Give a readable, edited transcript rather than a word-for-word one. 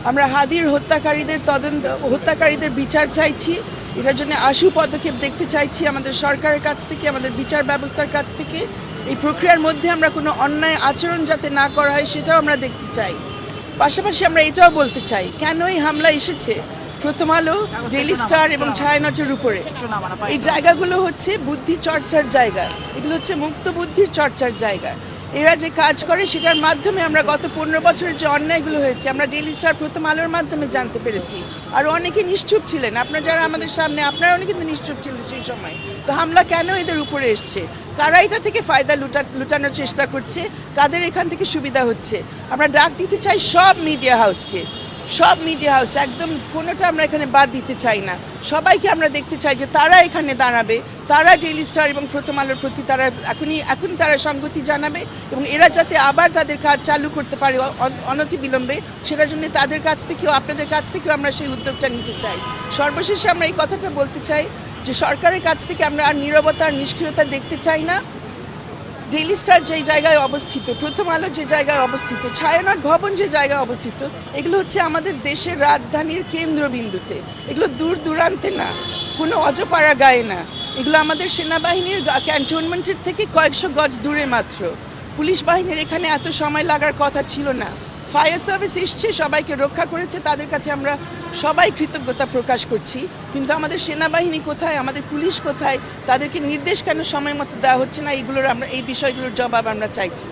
আমরা হাদির হত্যাকারীদের বিচার চাইছি। এটার জন্য আশু পদক্ষেপ দেখতে চাইছি আমাদের সরকারের কাছ থেকে, আমাদের বিচার ব্যবস্থার কাছ থেকে। এই প্রক্রিয়ার মধ্যে আমরা কোনো অন্যায় আচরণ যাতে না করা হয় সেটাও আমরা দেখতে চাই। পাশাপাশি আমরা এটাও বলতে চাই কেন এই হামলা এসেছে প্রথম আলো, ডেইলি স্টার এবং ছায়ানটের উপরে। এই জায়গাগুলো হচ্ছে বুদ্ধি চর্চার জায়গা, এগুলো হচ্ছে মুক্ত বুদ্ধির চর্চার জায়গা। এরা যে কাজ করে সেটার মাধ্যমে আমরা গত 15 বছরের যে অন্যায়গুলো হয়েছে আমরা ডেইলি স্টার, প্রথম আলোর মাধ্যমে জানতে পেরেছি। আর অনেকে নিশ্চুপ ছিলেন, আপনারা যারা আমাদের সামনে, আপনারা অনেকে কিন্তু নিশ্চুপ ছিলেন সেই সময়। তো হামলা কেন এদের উপরে এসছে, কারা এটা থেকে ফায়দা লুটানোর চেষ্টা করছে, কাদের এখান থেকে সুবিধা হচ্ছে। আমরা ডাক দিতে চাই সব মিডিয়া হাউসকে, একদম কোনোটা আমরা এখানে বাদ দিতে চাই না। সবাইকে আমরা দেখতে চাই যে তারা এখানে দাঁড়াবে, তারা ডেইলি স্টার এবং প্রথম আলোর প্রতি তারা এখনই তারা সংগতি জানাবে এবং এরা যাতে আবার তাদের কাজ চালু করতে পারে অনতিবিলম্বে, সেটার জন্য তাদের কাছ থেকেও, আপনাদের কাছ থেকেও আমরা সেই উদ্যোগটা নিতে চাই। সর্বশেষে আমরা এই কথাটা বলতে চাই যে সরকারের কাছ থেকে আমরা আর নীরবতা আর নিষ্ক্রিয়তা দেখতে চাই না। ডেইলি স্টার যে জায়গায় অবস্থিত, প্রথম আলো যে জায়গায় অবস্থিত, ছায়ানট ভবন যে জায়গায় অবস্থিত, এগুলো হচ্ছে আমাদের দেশের রাজধানীর কেন্দ্রবিন্দুতে। এগুলো দূর দূরান্তে না, কোনো অজপাড়া গায়ে না। এগুলো আমাদের সেনাবাহিনীর ক্যান্টনমেন্টের থেকে কয়েকশো গজ দূরে মাত্র। পুলিশ বাহিনীর এখানে এত সময় লাগার কথা ছিল না। ফায়ার সার্ভিস এসছে, সবাইকে রক্ষা করেছে, তাদের কাছে আমরা সবাই কৃতজ্ঞতা প্রকাশ করছি। কিন্তু আমাদের সেনাবাহিনী কোথায়, আমাদের পুলিশ কোথায়, তাদেরকে নির্দেশ কেন সময় মতো দেওয়া হচ্ছে না, এই বিষয়গুলোর জবাব আমরা চাইছি।